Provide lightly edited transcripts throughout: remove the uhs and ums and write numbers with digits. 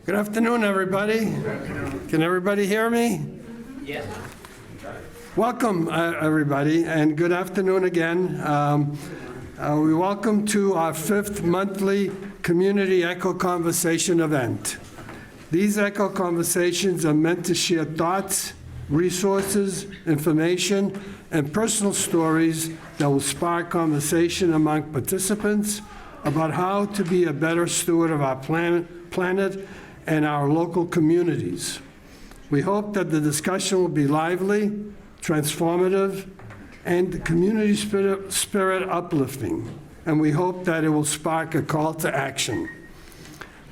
Good afternoon, everybody. Can everybody hear me? Yes. Welcome, everybody, and good afternoon again. We welcome to our 5th monthly Community Echo Conversation event. These Echo Conversations are meant to share thoughts, resources, information, and personal stories that will spark conversation among participants about how to be a better steward of our planet and our local communities. We hope that the discussion will be lively, transformative, and the community spirit uplifting. And we hope that it will spark a call to action.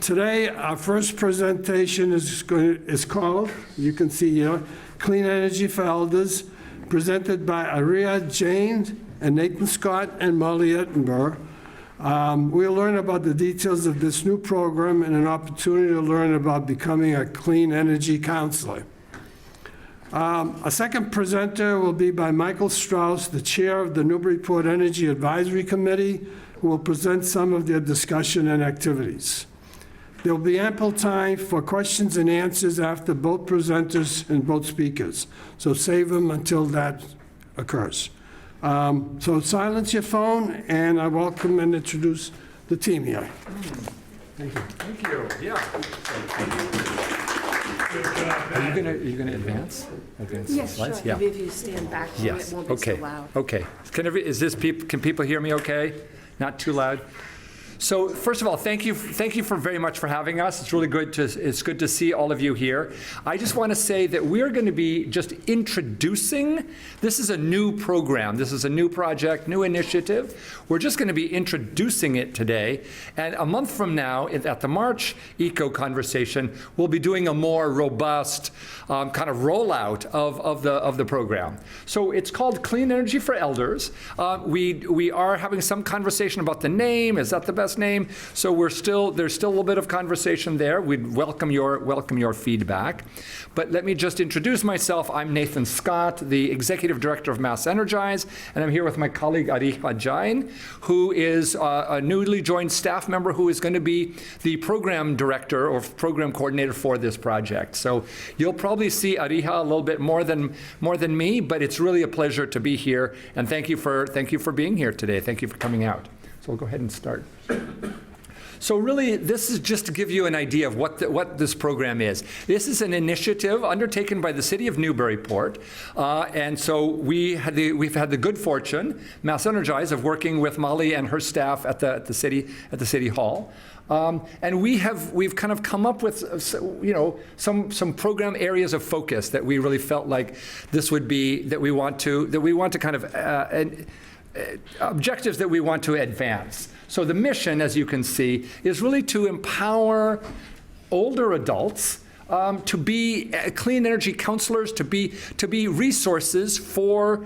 Today, our first presentation is called, you can see here, Clean Energy for Elders, presented by Aria Jane and Nathan Scott and Molly Ettenberg. We'll learn about the details of this new program and an opportunity to learn about becoming a clean energy counselor. A second presenter will be by Michael Strauss, the chair of the Newburyport Energy Advisory Committee, who will present some of their discussion and activities. There will be ample time for questions and answers after both presenters and both speakers, so save them until that occurs. So silence your phone, and I welcome and introduce the team here. Thank you. Thank you. Yeah. Are you gonna advance? Yes, slides? sure. Yeah. Maybe if you stand back, so Yes. it won't be Okay. so loud. Okay. Can people hear me okay? Not too loud? So first of all, thank you for very much for having us. It's good to see all of you here. I just want to say that we're going to be just introducing. This is a new program. This is a new project, new initiative. We're just going to be introducing it today. And a month from now, at the March Eco Conversation, we'll be doing a more robust kind of rollout of the program. So it's called Clean Energy for Elders. We are having some conversation about the name. Is that the best name? So there's still a little bit of conversation there. We'd welcome your feedback. But let me just introduce myself. I'm Nathan Scott, the Executive Director of Mass Energize, and I'm here with my colleague Ariha Jain, who is a newly joined staff member who is going to be the program director or program coordinator for this project. So you'll probably see Ariha a little bit more than me, but it's really a pleasure to be here, and thank you for being here today. Thank you for coming out. So we'll go ahead and start. So really, this is just to give you an idea of what this program is. This is an initiative undertaken by the city of Newburyport, and so we've had the good fortune, Mass Energize, of working with Molly and her staff at the city hall. And we've kind of come up with some program areas of focus that we really felt like this would be that we want to kind of objectives that we want to advance. So the mission, as you can see, is really to empower older adults to be clean energy counselors, to be resources for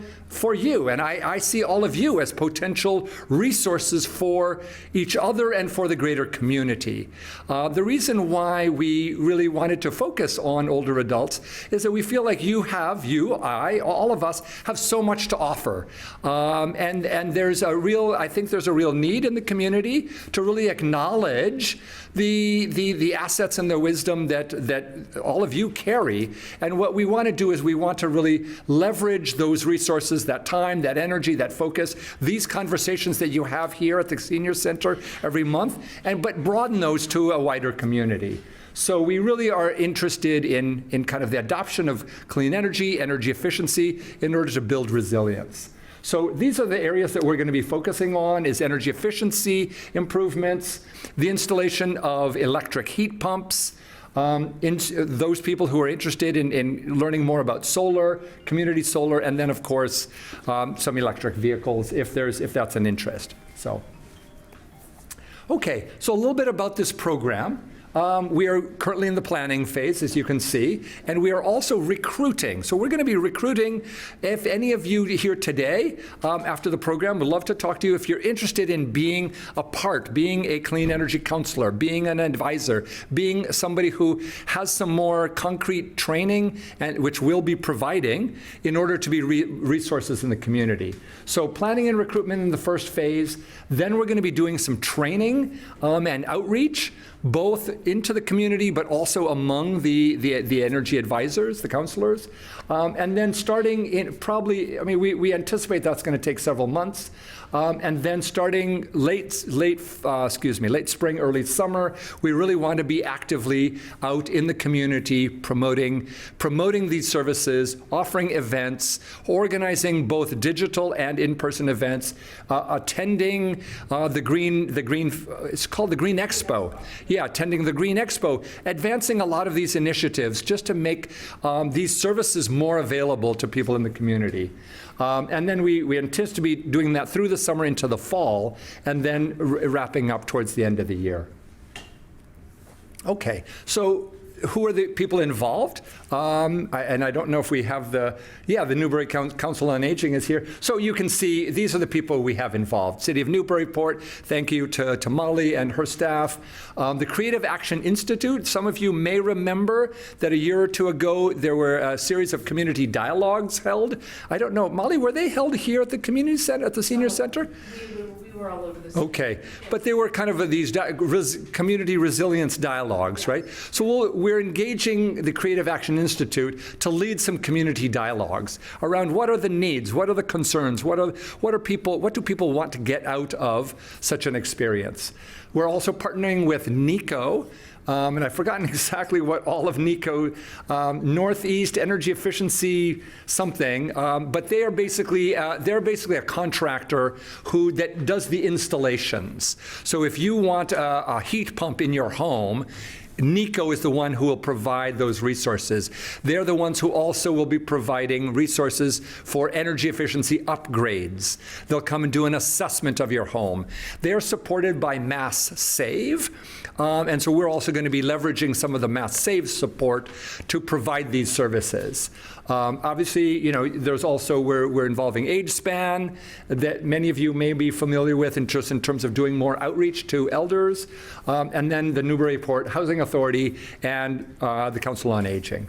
you. And I see all of you as potential resources for each other and for the greater community. The reason why we really wanted to focus on older adults is that we feel like I, all of us, have so much to offer. And I think there's a real need in the community to really acknowledge the assets and the wisdom that all of you carry. And what we want to do is we want to really leverage those resources, that time, that energy, that focus, these conversations that you have here at the Senior Center every month, but broaden those to a wider community. So we really are interested in kind of the adoption of clean energy, energy efficiency, in order to build resilience. So these are the areas that we're going to be focusing on: is energy efficiency improvements, the installation of electric heat pumps, those people who are interested in learning more about solar, community solar, and then of course some electric vehicles if that's an interest. So, okay, so a little bit about this program. We are currently in the planning phase, as you can see, and we are also recruiting. So we're going to be recruiting. If any of you here today, after the program, would love to talk to you if you're interested in being a part, being a clean energy counselor, being an advisor, being somebody who has some more concrete training, and which we'll be providing in order to be resources in the community. So planning and recruitment in the first phase. Then we're going to be doing some training and outreach, both into the community, but also among the energy advisors, the counselors. And then starting in probably, I mean, we anticipate that's going to take several months. And then starting late spring, early summer, we really want to be actively out in the community promoting these services, offering events, organizing both digital and in-person events, attending it's called the Green Expo. Yeah, attending the Green Expo, advancing a lot of these initiatives just to make these services more available to people in the community. And then we anticipate to be doing that through the summer into the fall, and then wrapping up towards the end of the year. Okay, so who are the people involved? And I don't know if we have the Newbury Council on Aging is here. So you can see these are the people we have involved. City of Newburyport, thank you to Molly and her staff. The Creative Action Institute, some of you may remember that a year or two ago there were a series of community dialogues held. I don't know, Molly, were they held here at the community center, at the senior center? We were all over the city. Okay, but they were kind of these community resilience dialogues, right? So we're engaging the Creative Action Institute to lead some community dialogues around what are the needs, what are the concerns, what do people want to get out of such an experience. We're also partnering with NECO. And I've forgotten exactly what all of NECO, Northeast Energy Efficiency something, but they are basically a contractor that does the installations. So if you want a heat pump in your home, NECO is the one who will provide those resources. They're the ones who also will be providing resources for energy efficiency upgrades. They'll come and do an assessment of your home. They're supported by Mass Save, and so we're also going to be leveraging some of the Mass Save support to provide these services. Obviously, there's also, we're involving age span that many of you may be familiar with in terms of doing more outreach to elders, and then the Newburyport Housing Authority and the Council on Aging.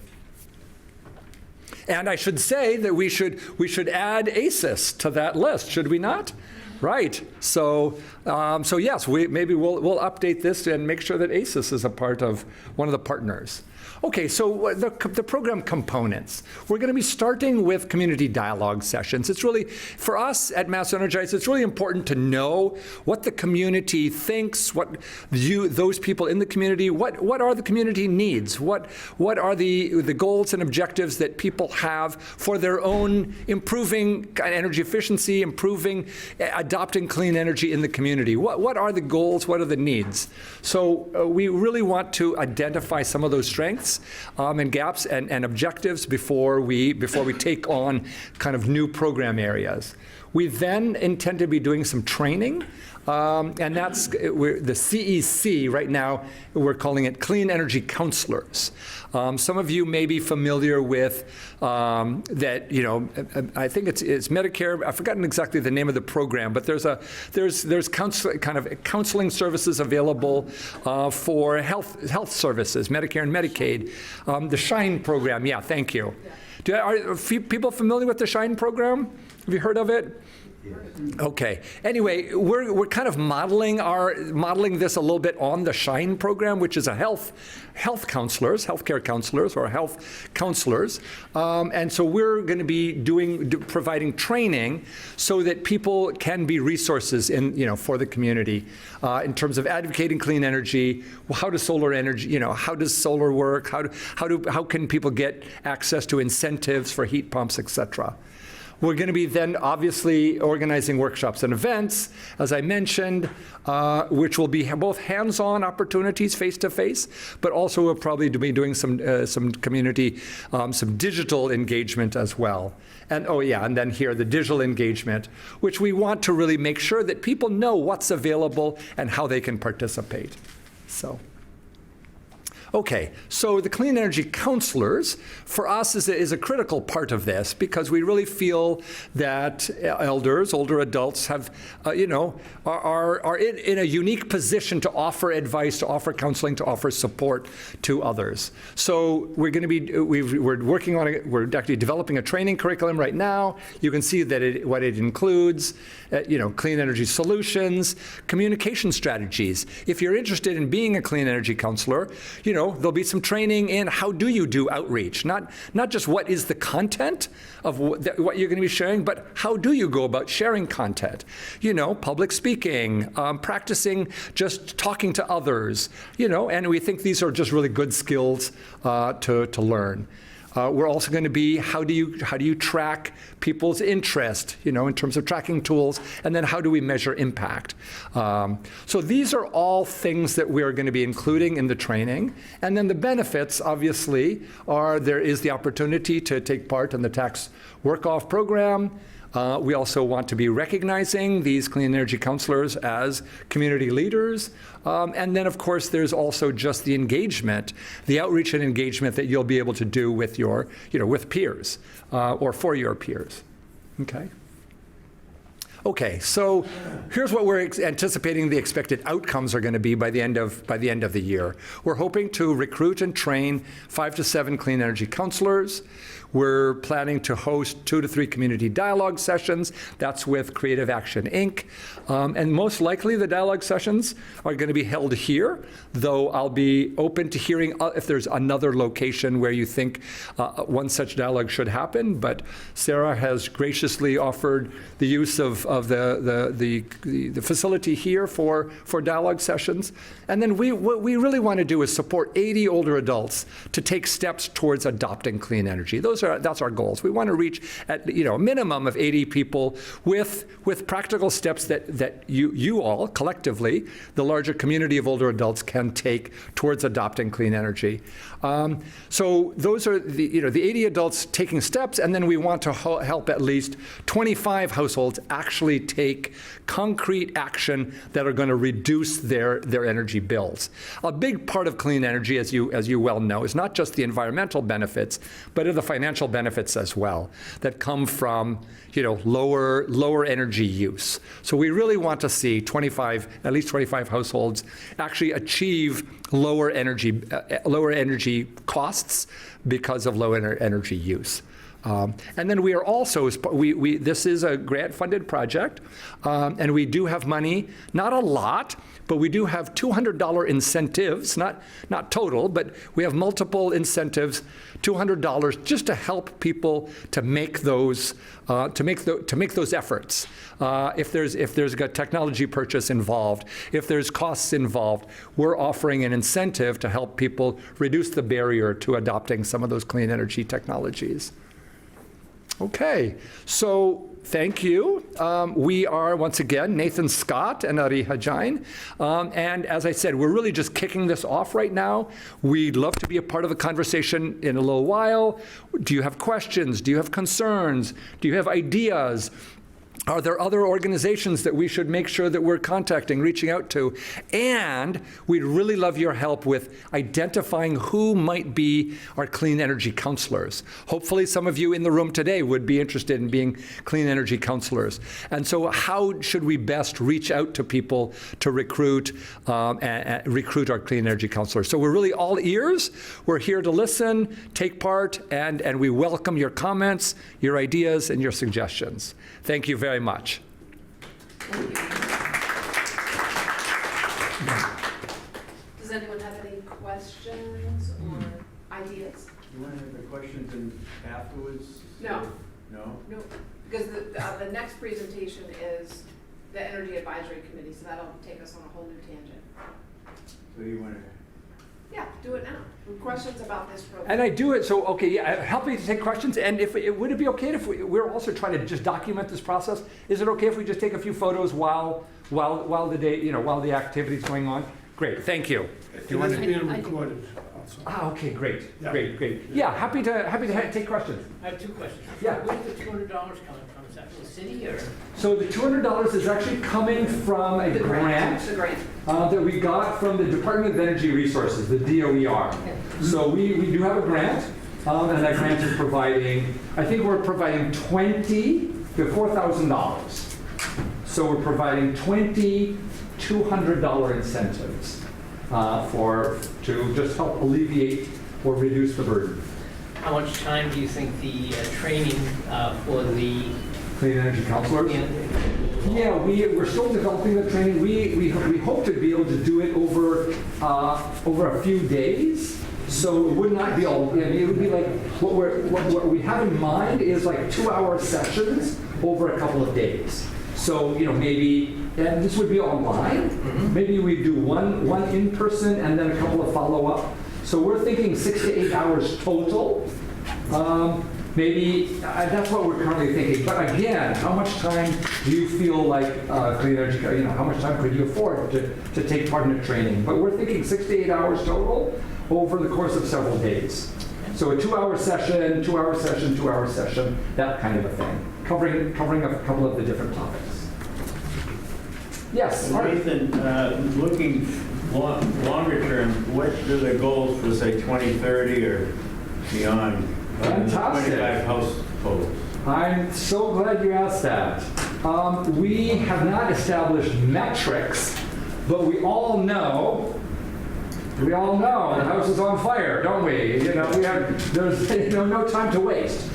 And I should say that we should add ACES to that list, should we not? Right. So yes, maybe we'll update this and make sure that ACES is a part of one of the partners. Okay, so the program components. We're going to be starting with community dialogue sessions. It's really, for us at Mass Energize, it's really important to know what the community thinks, what those people in the community, what are the community needs, what are the goals and objectives that people have for their own improving energy efficiency, adopting clean energy in the community. What are the goals, what are the needs? So we really want to identify some of those strengths and gaps and objectives before we take on kind of new program areas. We then intend to be doing some training, and that's the CEC right now, we're calling it Clean Energy Counselors. Some of you may be familiar with that, I think it's Medicare, I've forgotten exactly the name of the program, but there's counseling services available for health services, Medicare and Medicaid. The SHINE program, yeah, thank you. Are people familiar with the SHINE program? Have you heard of it? Okay. Anyway, we're kind of modeling this a little bit on the SHINE program, which is a healthcare counselors, or health counselors, and so we're going to be providing training so that people can be resources for the community in terms of advocating clean energy. How does solar energy? How does solar work? How can people get access to incentives for heat pumps, etc. We're going to be then obviously organizing workshops and events, as I mentioned, which will be both hands-on opportunities face-to-face, but also we'll probably be doing some community, some digital engagement as well. And and then here, the digital engagement, which we want to really make sure that people know what's available and how they can participate. So. Okay, so the clean energy counselors, for us, is a critical part of this because we really feel that elders, older adults, have, are in a unique position to offer advice, to offer counseling, to offer support to others. So we're going to be, we're working on it. We're actually developing a training curriculum right now. You can see that what it includes, clean energy solutions, communication strategies. If you're interested in being a clean energy counselor, there'll be some training in how do you do outreach, not just what is the content of what you're going to be sharing, but how do you go about sharing content? Public speaking, practicing just talking to others, and we think these are just really good skills to learn. We're also going to be how do you track people's interest, in terms of tracking tools, and then how do we measure impact? So these are all things that we are going to be including in the training. And then the benefits, obviously, are there is the opportunity to take part in the tax work-off program. We also want to be recognizing these clean energy counselors as community leaders. And then, of course, there's also just the engagement, the outreach and engagement that you'll be able to do with your, with peers or for your peers. Okay, so here's what we're anticipating the expected outcomes are going to be by the end of the year. We're hoping to recruit and train 5 to 7 clean energy counselors. We're planning to host 2 to 3 community dialogue sessions. That's with Creative Action, Inc. And most likely the dialogue sessions are going to be held here, though I'll be open to hearing if there's another location where you think one such dialogue should happen. But Sarah has graciously offered the use of the facility here for dialogue sessions. And then what we really want to do is support 80 older adults to take steps towards adopting clean energy. That's our goals. We want to reach at a minimum of 80 people with practical steps that you all collectively, the larger community of older adults, can take towards adopting clean energy. So those are the 80 adults taking steps, and then we want to help at least 25 households actually take concrete action that are going to reduce their energy bills. A big part of clean energy, as you well know, is not just the environmental benefits, but of the financial benefits as well that come from lower energy use. So we really want to see at least 25 households actually achieve lower energy costs because of low energy use. And then we are also, this is a grant-funded project, and we do have money, not a lot, but we do have $200 incentives, not total, but we have multiple incentives, $200 just to help people to make those efforts. If there's a technology purchase involved, if there's costs involved, we're offering an incentive to help people reduce the barrier to adopting some of those clean energy technologies. Okay, so thank you. We are, once again, Nathan Scott and Ariha Jain. And as I said, we're really just kicking this off right now. We'd love to be a part of the conversation in a little while. Do you have questions? Do you have concerns? Do you have ideas? Are there other organizations that we should make sure that we're contacting, reaching out to? And we'd really love your help with identifying who might be our clean energy counselors. Hopefully some of you in the room today would be interested in being clean energy counselors. And so how should we best reach out to people to recruit recruit our clean energy counselors? So we're really all ears. We're here to listen, take part, and we welcome your comments, your ideas, and your suggestions. Thank you very much. Does anyone have any questions or ideas? You want to have the questions afterwards? No. No? No, because the next presentation is the Energy Advisory Committee, so that'll take us on a whole new tangent. So you want to... Yeah, do it now. Questions about this program? And I do it, so, okay, yeah, help me to take questions. And would it be okay if we're also trying to just document this process? Is it okay if we just take a few photos while the day, while the activity's going on? Great, thank you. It is being recorded also. Okay, great, Yeah. great. Yeah, happy to take questions. I have 2 questions. Yeah. Where's the $200 coming from? Is that from the city or? So the $200 is actually coming from a grant The grant. that we got from the Department of Energy Resources, the DOER. So we do have a grant, and that grant is providing, I think we're providing $4,000. So we're providing 20 $200 incentives to just help alleviate or reduce the burden. How much time do you think the training for the Clean energy counselors? Yeah, we're still developing the training. We hope to be able to do it over a few days. So it would not be all. I mean, it would be like what we have in mind is like 2-hour sessions over a couple of days. So maybe, and this would be online. Mm-hmm. Maybe we do one in person and then a couple of follow up. So we're thinking 6 to 8 hours total. Maybe that's what we're currently thinking. But again, how much time do you feel like clean energy? How much time could you afford to take part in a training? But we're thinking 6 to 8 hours total over the course of several days. So a 2-hour session, 2-hour session, 2-hour session, that kind of a thing, covering a couple of the different topics. Yes. Art? Nathan, looking longer term, what are the goals for, say, 2030 or beyond? Fantastic. 25 households. I'm so glad you asked that. We have not established metrics, but we all know the house is on fire, don't we? There's no time to waste.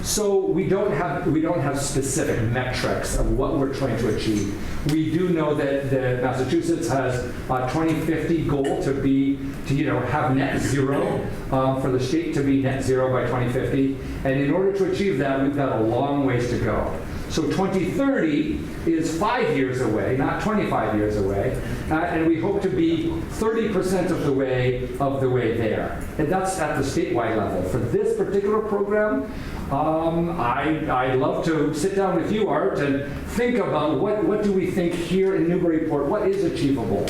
So we don't have specific metrics of what we're trying to achieve. We do know that Massachusetts has a 2050 goal to have net zero, for the state to be net zero by 2050. And in order to achieve that, we've got a long ways to go. So 2030 is 5 years away, not 25 years away, and we hope to be 30% of the way there. And that's at the statewide level. For this particular program, I'd love to sit down with you, Art, and think about what do we think here in Newburyport, what is achievable.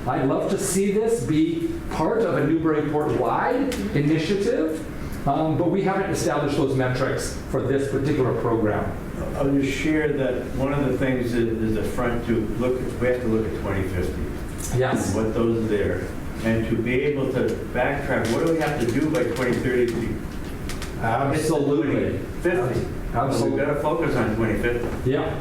I'd love to see this be part of a Newburyport-wide initiative, but we haven't established those metrics for this particular program. I'll just share that one of the things is a front to look at, we have to look at 2050. Yes. What those are there. And to be able to backtrack, what do we have to do by 2030 to be Absolutely. 50? So we've got to focus on 2050. Yeah.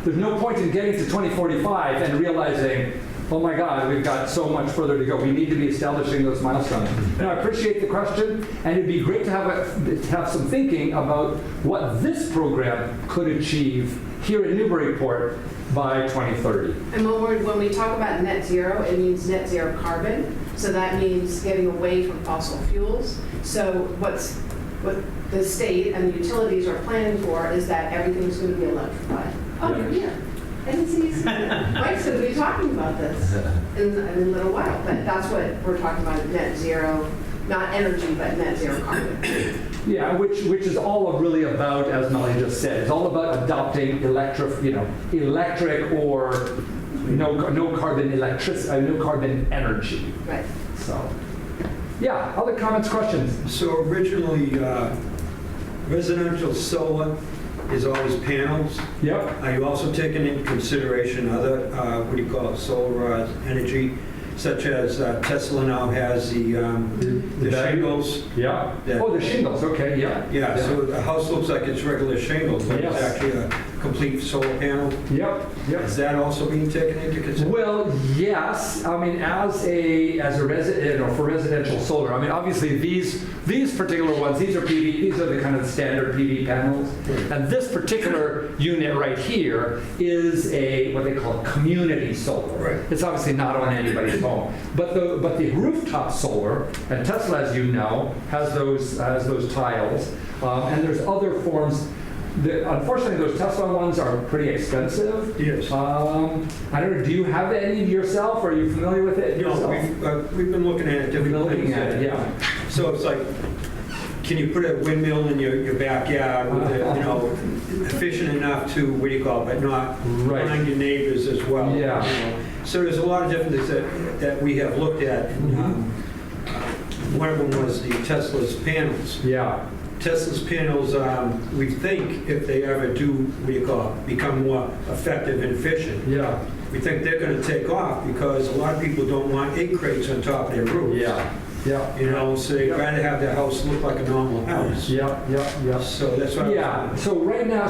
There's no point in getting to 2045 and realizing, oh my God, we've got so much further to go. We need to be establishing those milestones. Now, I appreciate the question, and it'd be great to have some thinking about what this program could achieve here in Newburyport by 2030. And when we talk about net zero, it means net zero carbon. So that means getting away from fossil fuels. So what the state and the utilities are planning for is that everything's going to be electrified. Oh, you're here. I didn't see you say that. Mike's going to be talking about this in a little while. But that's what we're talking about, net zero, not energy, but net zero carbon. Yeah, which is all really about, as Molly just said, it's all about adopting electric or no carbon energy. Right. So, yeah, other comments, questions? So originally, residential solar is always panels. Yep. Are you also taking into consideration other, solar energy, such as Tesla now has the shingles? Yeah. Oh, the shingles, okay, yeah. Yeah, so the house looks like it's regular shingles, but it's Yes. actually a complete solar panel. Yep. Is that also being taken into consideration? Well, yes. I mean, as a resident, for residential solar, I mean, obviously these particular ones, these are PV. These are the kind of standard PV panels. And this particular unit right here is what they call community solar. Right. It's obviously not on anybody's home, but the rooftop solar, and Tesla, as you know, has those tiles, and there's other forms. Unfortunately, those Tesla ones are pretty expensive. Yes. I don't know, do you have any yourself? Are you familiar with it yourself? No, we've been looking at We've been different looking things. at it, yeah. So it's like, can you put a windmill in your backyard with it, efficient enough to, but not Right. blind your neighbors as well? Yeah. So there's a lot of different things that we have looked at. One of them was the Tesla's panels. Yeah. Tesla's panels, we think if they ever do, become more effective and efficient, Yeah, we think they're going to take off because a lot of people don't want egg crates on top of their roofs. yeah, yeah. You know, so they'd rather have their house look like a normal house. Yeah. So that's why. Yeah, so right now,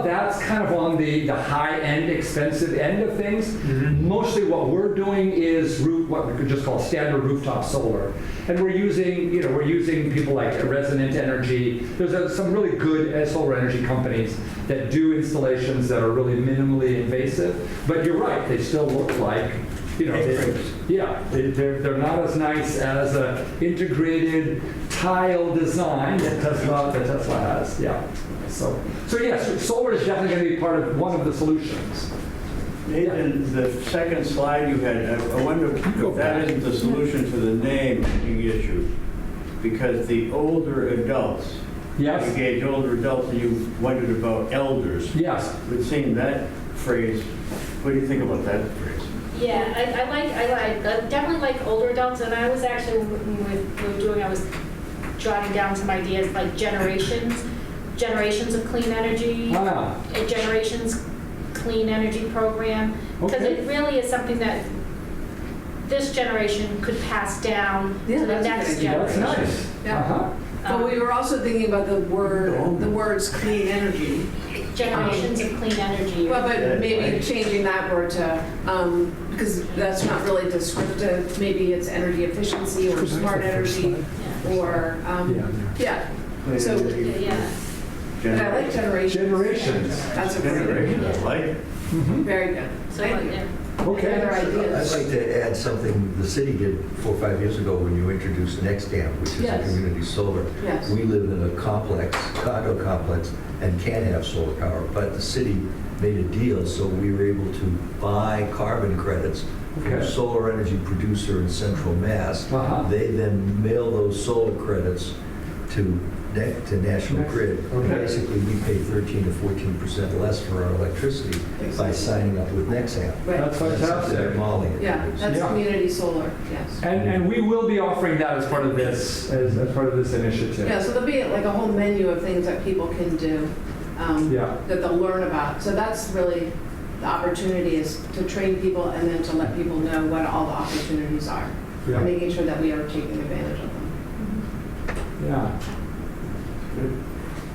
that's kind of on the high-end, expensive end of things. Mostly what we're doing is what we could just call standard rooftop solar. And we're using people like Resonant Energy. There's some really good solar energy companies that do installations that are really minimally invasive. But you're right, they still look like, they're not as nice as an integrated tile design that Tesla has. Yeah. So yes, solar is definitely going to be one of the solutions. Nathan, the second slide you had, I wonder if that isn't the solution to the naming issue, because the older adults, Yes. engage older adults, and you wondered about elders. Yes. Would seem that phrase, what do you think about that phrase? Yeah, I definitely like older adults, and I was actually, when we were doing, I was jotting down some ideas like generations of clean energy, a generations clean energy program, because Okay. it really is something that this generation could pass down Yeah, to the that's a next good idea. That's generation. nice. Yeah. Uh-huh. But we were also thinking about the words clean energy. Generations of clean energy. Well, but Yeah, maybe right. changing that word to, because that's not really descriptive, maybe it's energy efficiency or smart energy, or, yeah. So, Yeah. but I like generations. Generations. That's a great Generation, idea. I like it. Very good. So, Thank you. yeah. Okay. Other I'd ideas? like to add something the city did 4 or 5 years ago when you introduced NextAmp, which is a Yes. community solar. Yes. We live in a condo complex, and can't have solar power, but the city made a deal, so we were able to buy carbon credits from a Okay. solar energy producer in central Mass. Uh-huh. They then mail those solar credits to National Grid. Okay. Basically, we pay 13 to 14% less for our electricity by signing up with NextAmp. Right. That's That's something fantastic. that Molly Yeah, introduced. that's Yeah. community solar, yes. And we will be offering that as part of this, as part of this initiative. Yeah, so there'll be like a whole menu of things that people can do, Yeah. that they'll learn about. So that's really, the opportunity is to train people and then to let people know what all the opportunities are. Yeah. And making sure that we are taking advantage of them. Yeah.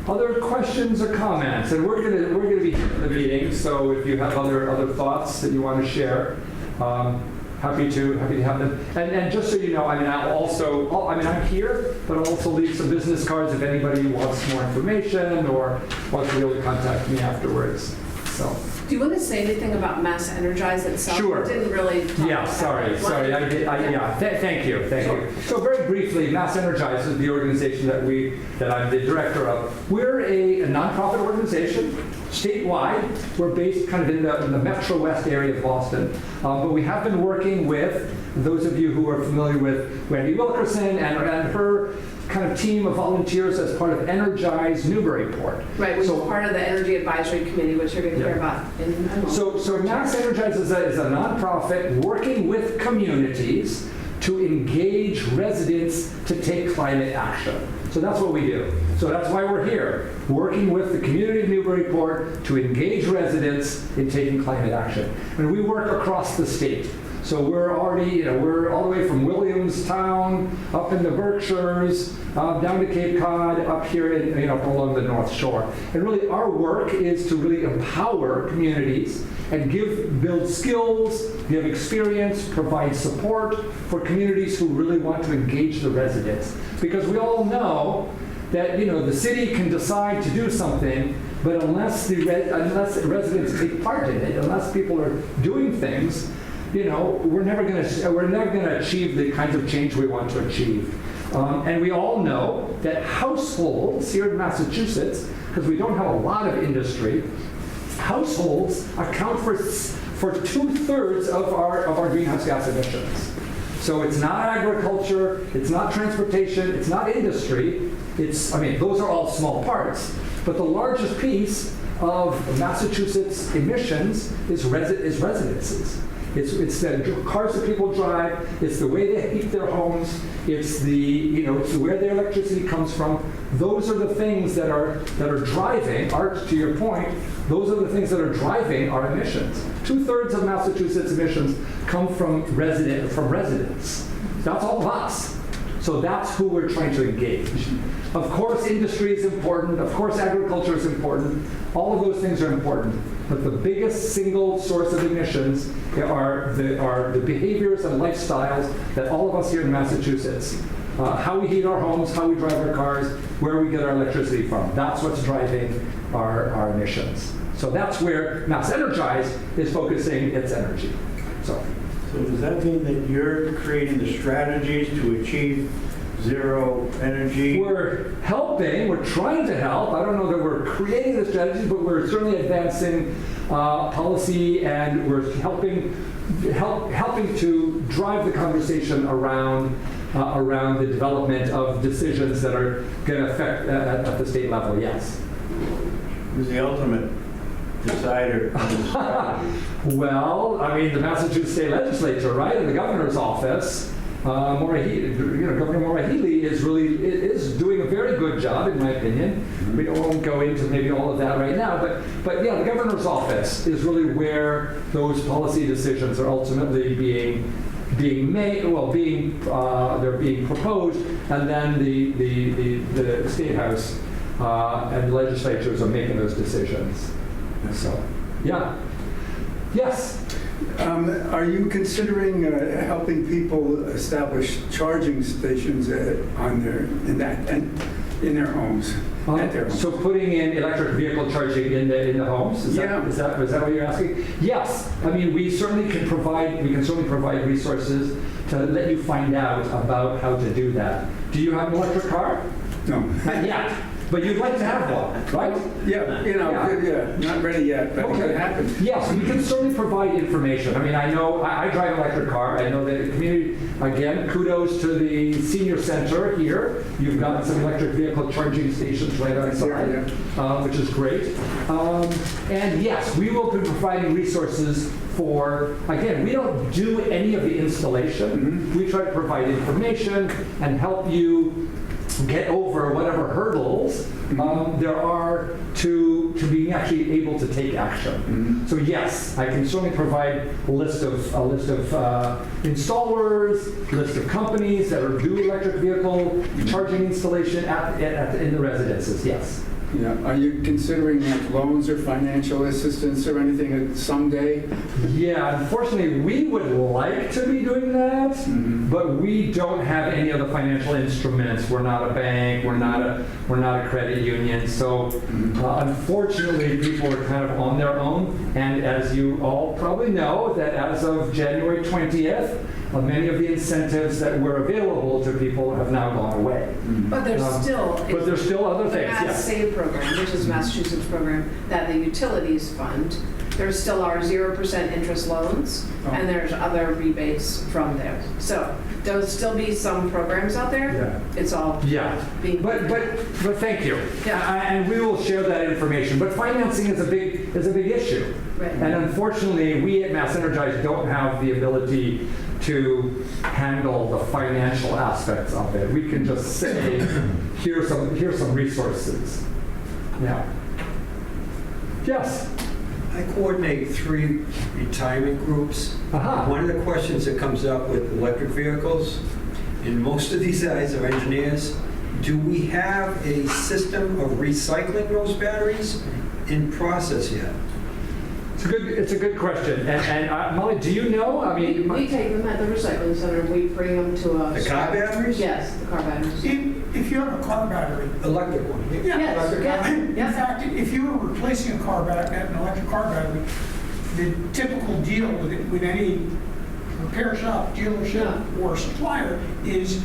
Other questions or comments? And we're gonna be here for the meeting, so if you have other thoughts that you want to share, happy to have them. And just so you know, I'm here, but I'll also leave some business cards if anybody wants more information or wants to be able to contact me afterwards. So. Do you want to say anything about Mass Energize itself? Sure. We didn't really talk Yeah, about sorry, that. I did, thank you. Sure. So very briefly, Mass Energize is the organization that I'm the director of. We're a nonprofit organization, statewide. We're based kind of in the Metro West area of Boston. But we have been working with those of you who are familiar with Wendy Wilkerson and her kind of team of volunteers as part of Energize Newburyport. Right, which is So- part of the Energy Advisory Committee, which you're going to hear about in a moment. So Mass Energize is a nonprofit working with communities to engage residents to take climate action. So that's what we do. So that's why we're here, working with the community of Newburyport to engage residents in taking climate action. And we work across the state. So we're already, we're all the way from Williamstown, up in the Berkshires, down to Cape Cod, up here in, along the North Shore. And really our work is to really empower communities and build skills, give experience, provide support for communities who really want to engage the residents. Because we all know that, the city can decide to do something, but unless the residents take part in it, unless people are doing things, we're never going to achieve the kinds of change we want to achieve. And we all know that households here in Massachusetts, because we don't have a lot of industry, households account for 2/3 of our greenhouse gas emissions. So it's not agriculture, it's not transportation, it's not industry. Those are all small parts, but the largest piece of Massachusetts emissions is residences. It's the cars that people drive, it's the way they heat their homes, it's it's where their electricity comes from. Those are the things that are driving, Art, to your point, those are the things that are driving our emissions. 2/3 of Massachusetts emissions come from residents. That's all of us. So that's who we're trying to engage. Of course, industry is important. Of course, agriculture is important. All of those things are important. But the biggest single source of emissions are the behaviors and lifestyles that all of us here in Massachusetts, how we heat our homes, how we drive our cars, where we get our electricity from. That's what's driving our emissions. So that's where Mass Energize is focusing its energy. So does that mean that you're creating the strategies to achieve zero energy? we're helping, we're trying to help. I don't know that we're creating the strategies, but we're certainly advancing policy, and we're helping to drive the conversation around the development of decisions that are going to affect at the state level, yes. Who's the ultimate decider on the strategy? Well, I mean, the Massachusetts State Legislature, right, and the governor's office, Governor Maura Healey is doing a very good job, in my opinion. We won't go into maybe all of that right now, but yeah, the governor's office is really where those policy decisions are ultimately being made. Well, they're being proposed, and then the state house and legislatures are making those decisions. So, yeah. Yes. Are you considering helping people establish charging stations in their homes? At their homes? So putting in electric vehicle charging in the homes? Is that what you're asking? Yes. I mean, we can certainly provide resources to let you find out about how to do that. Do you have an electric car? No. Not yet. But you'd like to have one, right? Yeah, not ready yet, but it could happen. Yes, we can certainly provide information. I mean, I know, I drive an electric car. I know that the community, again, kudos to the senior center here. You've got some electric vehicle charging stations right outside, which is great. And yes, we will be providing resources for, again, we don't do any of the installation. We try to provide information and help you get over whatever hurdles there are to being actually able to take action. So yes, I can certainly provide a list of installers, list of companies that are doing electric vehicle charging installation in the residences. Yes. Yeah. Are you considering loans or financial assistance or anything someday? Yeah, unfortunately, we would like to be doing that, but we don't have any of the financial instruments. We're not a bank. We're not a credit union. So, unfortunately, people are kind of on their own. And as you all probably know, that as of January 20th, many of the incentives that were available to people have now gone away. But there's still other the things. Mass Yes. Save program, which is Massachusetts program that the utilities fund. There still are 0% interest loans, and there's other rebates from there. So there'll still be some programs out there. Yeah. It's all being. But thank you. Yeah. And we will share that information. But financing is a big issue. Right. And unfortunately, we at Mass Energize don't have the ability to handle the financial aspects of it. We can just say, here's some resources. Yeah. Yes. I coordinate 3 retirement groups. One of the questions that comes up with electric vehicles, and most of these guys are engineers, do we have a system of recycling those batteries in process yet? It's a good question. And Molly, do you know? I mean, We take them at the recycling center, we bring them to us. The car batteries? Yes, the car batteries. If you have a car battery, Electric one. Yes. in fact, if you were replacing an electric car battery, the typical deal with any repair shop, dealership, or supplier is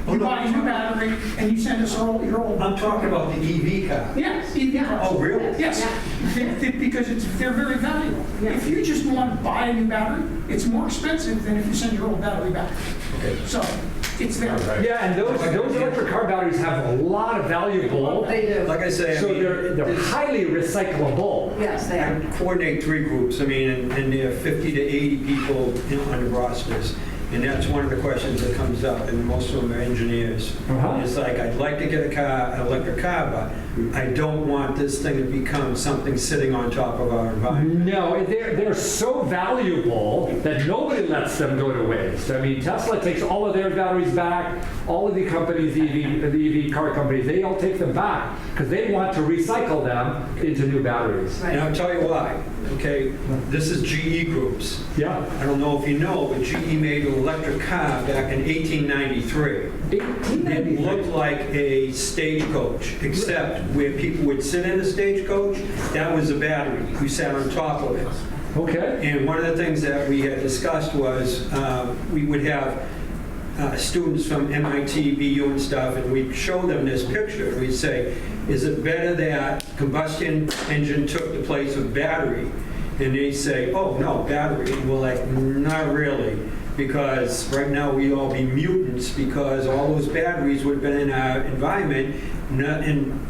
you buy a new battery and you send us your old. I'm talking about the EV car. Yes, EV cars. Oh, really? Yes, because they're very valuable. Yeah. If you just want to buy a new battery, it's more expensive than if you send your old battery back. Okay. So it's there. Yeah, and those electric car batteries have a lot of valuable, They do. Like I say, I so mean, they're highly recyclable. Yes, they I are. coordinate 3 groups, I mean, and there are 50 to 80 people on the rosters. And that's one of the questions that comes up, and most of them are engineers. Uh-huh. It's like, I'd like to get an electric car, but I don't want this thing to become something sitting on top of our environment. No, they're so valuable that nobody lets them go to waste. I mean, Tesla takes all of their batteries back. All of the companies, the EV car companies, they all take them back because they want to recycle them into new batteries. And I'll tell you why, okay? This is GE Groups. Yeah. I don't know if you know, but GE made an electric car back in 1893. It looked like a stagecoach, except where people would sit in a stagecoach, that was a battery. You sat on top of it. Okay. And one of the things that we had discussed was we would have students from MIT, BU and stuff, and we'd show them this picture. And we'd say, is it better that combustion engine took the place of battery? And they'd say, oh, no, battery. And we're like, not really. Because right now we'd all be mutants because all those batteries would have been in our environment and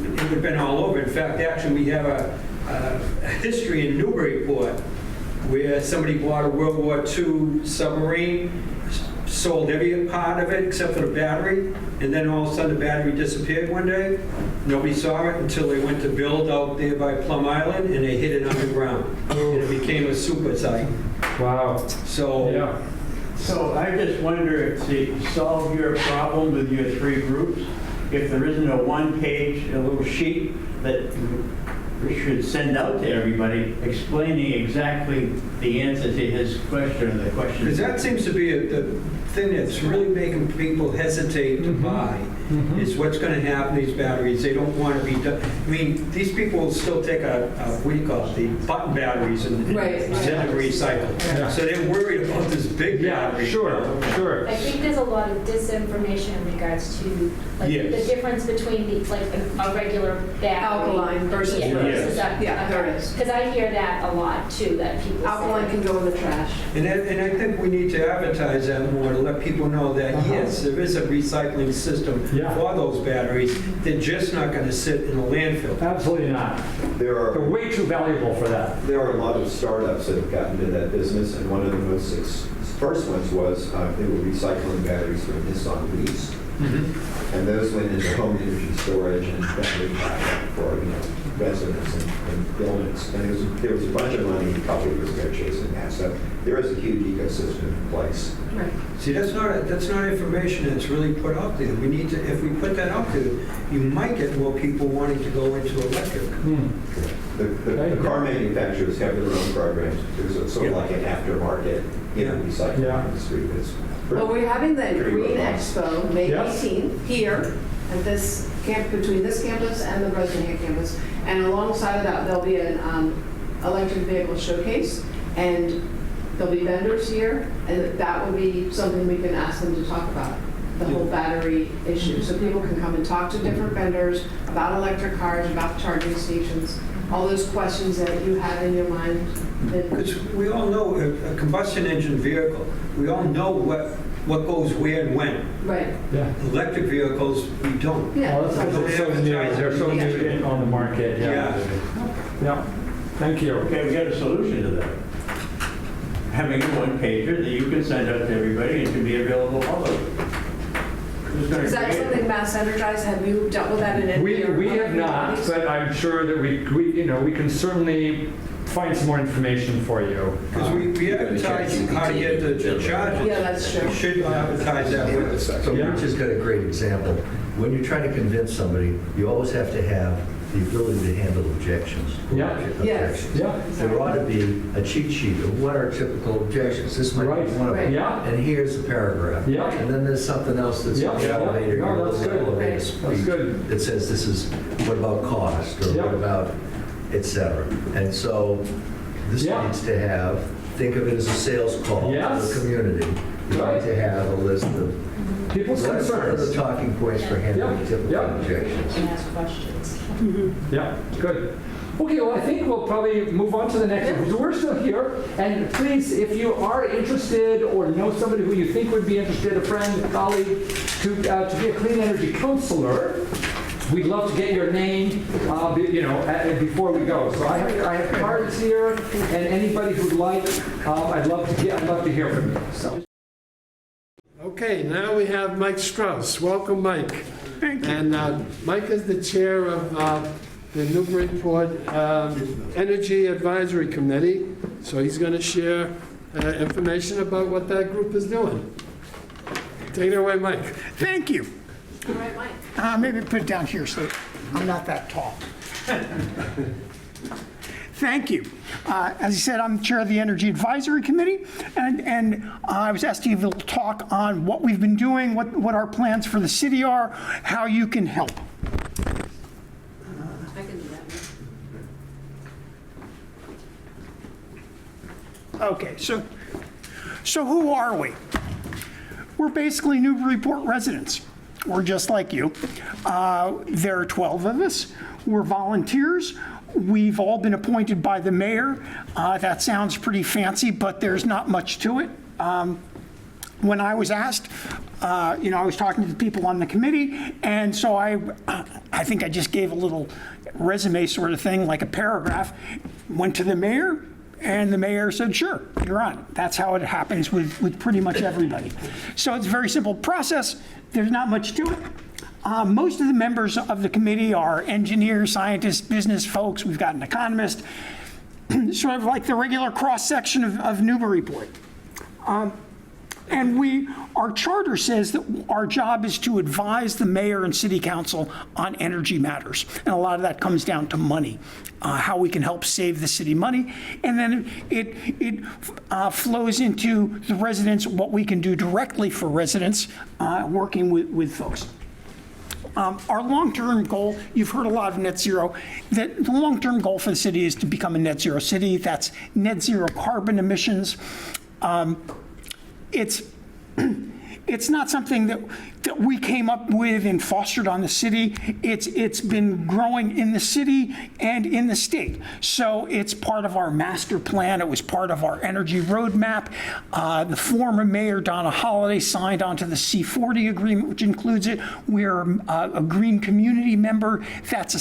it would have been all over. In fact, actually, we have a history in Newburyport where somebody bought a World War II submarine, sold every part of it except for the battery, and then all of a sudden the battery disappeared one day. Nobody saw it until they went to build out there by Plum Island, and they hid it underground. And it became a super site. Wow. So, Yeah. So I just wonder if to solve your problem with your 3 groups, if there isn't a one-page, a little sheet that we should send out to everybody explaining exactly the answer to his question or the question. because that seems to be the thing that's really making people hesitate to buy, is what's going to happen to these batteries. They don't want to be done. I mean, these people will still take what do you call it, the button batteries and Right. send them recycled. Yeah. So they're worried about this big Yeah, battery. sure. I think there's a lot of disinformation in regards to, like, Yes. the difference between the, like, a regular battery. Alkaline versus Yeah, yours. versus a- Yeah, there is. Because I hear that a lot, too, that people say. Alkaline can go in the trash. And I think we need to advertise that more to let people know that, yes, there is a recycling system Yeah. for those batteries. They're just not going to sit in a landfill. Absolutely not. There They're are way too valuable for that. there are a lot of startups that have gotten into that business, and one of the most first ones was they were recycling batteries from Nissan Leafs, and those went into home energy storage and battery backup for residents and buildings. And there was a bunch of money probably was there chasing that. So there is a huge ecosystem in place. Right. See, that's not information that's really put out there. We need to, if we put that out there, you might get more people wanting to go into electric. The car manufacturers have their own programs. There's sort of like an aftermarket recycling Yeah. industry that's Well, we're having the pretty Green robust. Expo, May Yes. 18th, here at this camp, between this campus and the Bresnahan campus. And alongside of that, there'll be an electric vehicle showcase, and there'll be vendors here, and that will be something we can ask them to talk about, the whole battery issue. So people can come and talk to different vendors about electric cars, about charging stations, all those questions that you have in your mind. Because we all know a combustion engine vehicle, we all know what goes where and when. Right. Yeah. Electric vehicles, we don't. Yeah. Well, they're so new. They're so new on the market. Yeah. Yeah. Thank you. Okay, we got a solution to that. Having a one-pager that you can send out to everybody and can be available publicly. Who's gonna Is that create it? something Mass Energize, have you dealt with that in any of your? We have not, but I'm sure that we can certainly find some more information for you. Because we advertise how to get the charges. Yeah, that's true. We should advertise that with us. So Yeah. Rich has got a great example. When you're trying to convince somebody, you always have to have the ability to handle objections. Yeah. Yes. Yeah. There ought to be a cheat sheet of what are typical objections. This might be Right. one of them. Yeah. And here's a paragraph. Yeah. And then there's something else that's Yeah. on the elevator. No, that's good. Elevator That's speech good. that says this is, what about cost, or Yeah. what about, et cetera. And so this Yeah. needs to have, think of it as a sales call to Yes. the community. You Right. need to have a list of people's That's one of the concerns. talking points for handling Yep, typical yep. objections. And ask questions. Yeah, good. Okay, well, I think we'll probably move on to the next one. So we're still here, and please, if you are interested or know somebody who you think would be interested, a friend, a colleague, to be a clean energy counselor, we'd love to get your name, before we go. So I have cards here, and anybody who'd like, I'd love to hear from you. So. Okay, now we have Mike Strauss. Welcome, Mike. Thank you. And Mike is the chair of the Newburyport Energy Advisory Committee, so he's going to share information about what that group is doing. Take it away, Mike. Thank you. All right, Mike. Maybe put it down here so I'm not that tall. Thank you. As you said, I'm the chair of the Energy Advisory Committee, and I was asked to give a little talk on what we've been doing, what our plans for the city are, how you can help. I can do that. Okay, so who are we? We're basically Newburyport residents. We're just like you. There are 12 of us. We're volunteers. We've all been appointed by the mayor. That sounds pretty fancy, but there's not much to it. When I was asked, I was talking to the people on the committee, and so I think I just gave a little resume sort of thing, like a paragraph, went to the mayor, and the mayor said, sure, you're on. That's how it happens with pretty much everybody. So it's a very simple process. There's not much to it. Most of the members of the committee are engineers, scientists, business folks. We've got an economist, sort of like the regular cross-section of Newburyport. And our charter says that our job is to advise the mayor and city council on energy matters. And a lot of that comes down to money, how we can help save the city money. And then it flows into the residents, what we can do directly for residents, working with folks. Our long-term goal, you've heard a lot of net zero, that the long-term goal for the city is to become a net zero city. That's net zero carbon emissions. It's not something that we came up with and fostered on the city. It's been growing in the city and in the state. So it's part of our master plan. It was part of our energy roadmap. The former mayor, Donna Holliday, signed onto the C40 agreement, which includes it. We're a green community member. That's a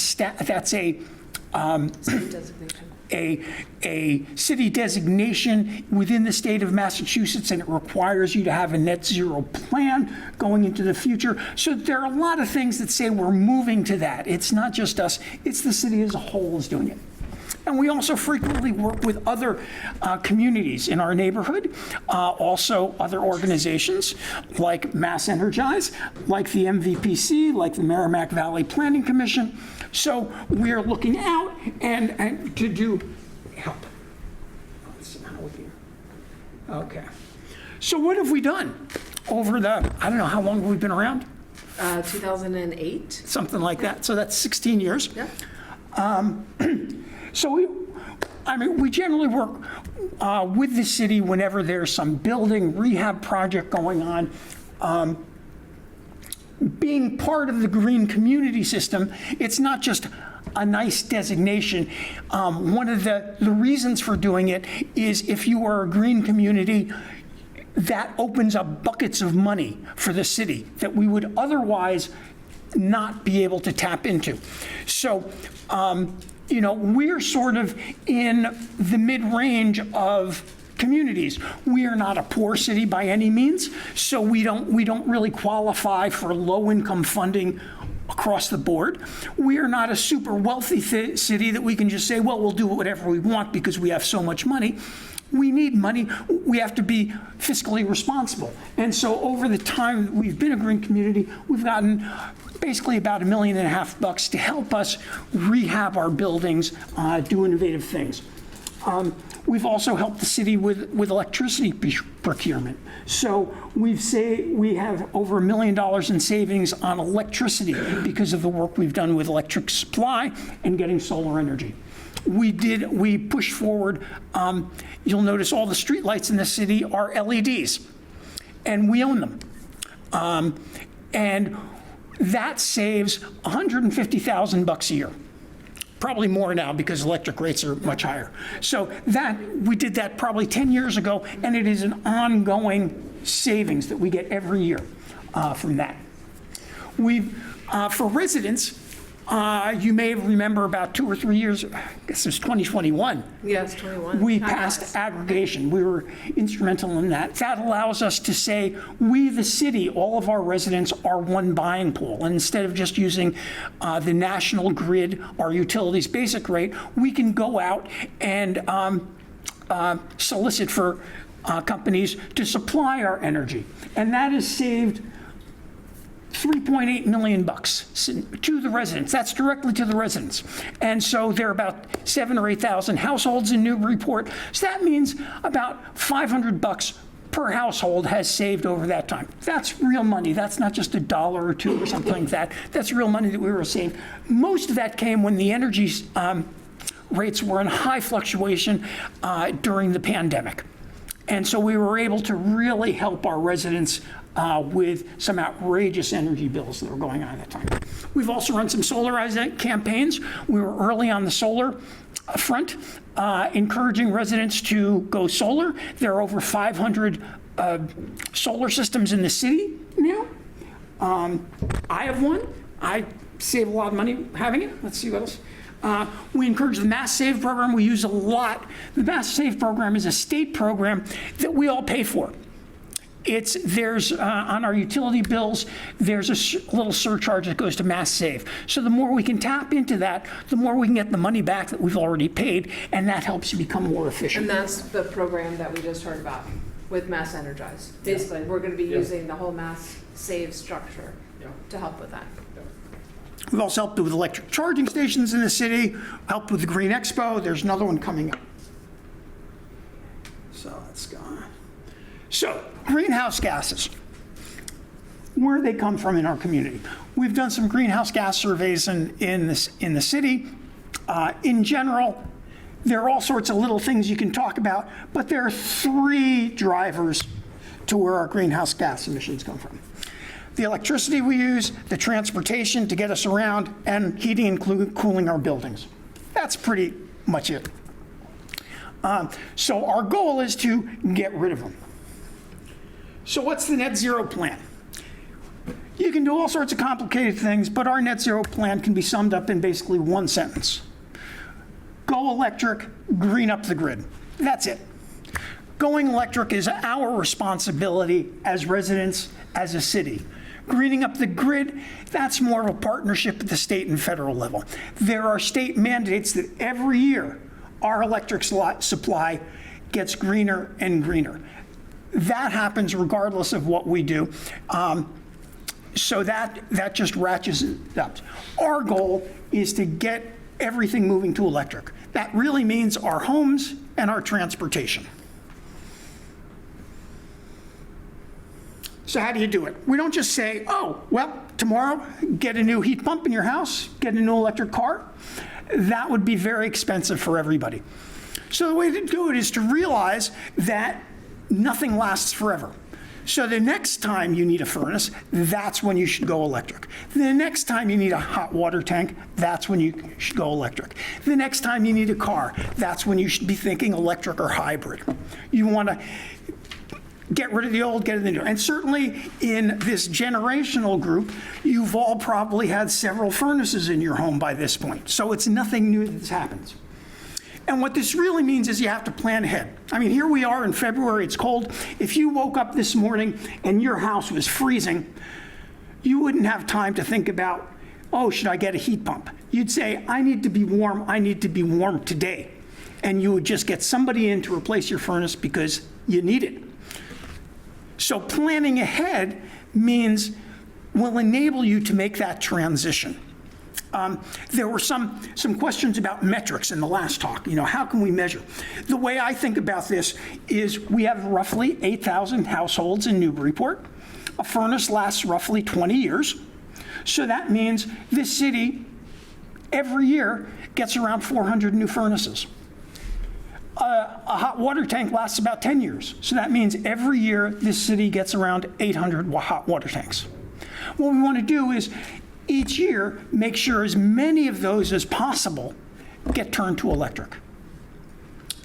city designation within the state of Massachusetts, and it requires you to have a net zero plan going into the future. So there are a lot of things that say we're moving to that. It's not just us, it's the city as a whole is doing it. And we also frequently work with other communities in our neighborhood, also other organizations like Mass Energize, like the MVPC, like the Merrimack Valley Planning Commission. So we're looking out and to do help. Okay. So what have we done over I don't know, how long have we been around? 2008. Something like that. So that's 16 years. Yeah. So we generally work with the city whenever there's some building rehab project going on. Being part of the green community system, it's not just a nice designation. One of the reasons for doing it is if you are a green community, that opens up buckets of money for the city that we would otherwise not be able to tap into. So, we're sort of in the mid-range of communities. We are not a poor city by any means, so we don't really qualify for low-income funding across the board. We are not a super wealthy city that we can just say, well, we'll do whatever we want because we have so much money. We need money. We have to be fiscally responsible. And so over the time that we've been a green community, we've gotten basically about $1.5 million to help us rehab our buildings, do innovative things. We've also helped the city with electricity procurement. So we have over $1 million in savings on electricity because of the work we've done with electric supply and getting solar energy. We pushed forward, you'll notice all the streetlights in the city are LEDs, and we own them. And that saves $150,000 a year. Probably more now because electric rates are much higher. So we did that probably 10 years ago, and it is an ongoing savings that we get every year from that. For residents, you may remember about 2 or 3 years, I guess it was 2021. Yes, 21. We passed aggregation. We were instrumental in that. That allows us to say, we, the city, all of our residents are one buying pool. And instead of just using the national grid, our utilities basic rate, we can go out and solicit for companies to supply our energy. And that has saved $3.8 million to the residents. That's directly to the residents. And so there are about 7,000 or 8,000 households in Newburyport. So that means about $500 per household has saved over that time. That's real money. That's not just $1 or $2 or something like that. That's real money that we were saving. Most of that came when the energy rates were in high fluctuation during the pandemic. And so we were able to really help our residents with some outrageous energy bills that were going on at the time. We've also run some solarizing campaigns. We were early on the solar front, encouraging residents to go solar. There are over 500 solar systems in the city now. I have one. I save a lot of money having it. Let's see what else. We encourage the Mass Save program. We use a lot. The Mass Save program is a state program that we all pay for. There's on our utility bills, there's a little surcharge that goes to Mass Save. So the more we can tap into that, the more we can get the money back that we've already paid, and that helps you become more efficient. And that's the program that we just heard about with Mass Energize. Basically, we're going to be using the whole Mass Save structure to help with that. We've also helped with electric charging stations in the city, helped with the Green Expo. There's another one coming up. So that's gone. So greenhouse gases, where do they come from in our community? We've done some greenhouse gas surveys in the city. In general, there are all sorts of little things you can talk about, but there are 3 drivers to where our greenhouse gas emissions come from. The electricity we use, the transportation to get us around, and heating and cooling our buildings. That's pretty much it. So our goal is to get rid of them. So what's the net zero plan? You can do all sorts of complicated things, but our net zero plan can be summed up in basically one sentence. Go electric, green up the grid. That's it. Going electric is our responsibility as residents, as a city. Greening up the grid, that's more of a partnership at the state and federal level. There are state mandates that every year our electric supply gets greener and greener. That happens regardless of what we do. So that just ratchets it up. Our goal is to get everything moving to electric. That really means our homes and our transportation. So how do you do it? We don't just say, oh, well, tomorrow, get a new heat pump in your house, get a new electric car. That would be very expensive for everybody. So the way to do it is to realize that nothing lasts forever. So the next time you need a furnace, that's when you should go electric. The next time you need a hot water tank, that's when you should go electric. The next time you need a car, that's when you should be thinking electric or hybrid. You want to get rid of the old, get in the new. And certainly in this generational group, you've all probably had several furnaces in your home by this point. So it's nothing new that's happened. And what this really means is you have to plan ahead. I mean, here we are in February, it's cold. If you woke up this morning and your house was freezing, you wouldn't have time to think about, oh, should I get a heat pump? You'd say, I need to be warm today. And you would just get somebody in to replace your furnace because you need it. So planning ahead will enable you to make that transition. There were some questions about metrics in the last talk. How can we measure? The way I think about this is we have roughly 8,000 households in Newburyport. A furnace lasts roughly 20 years. So that means this city every year gets around 400 new furnaces. a hot water tank lasts about 10 years. So that means every year this city gets around 800 hot water tanks. What we want to do is each year make sure as many of those as possible get turned to electric.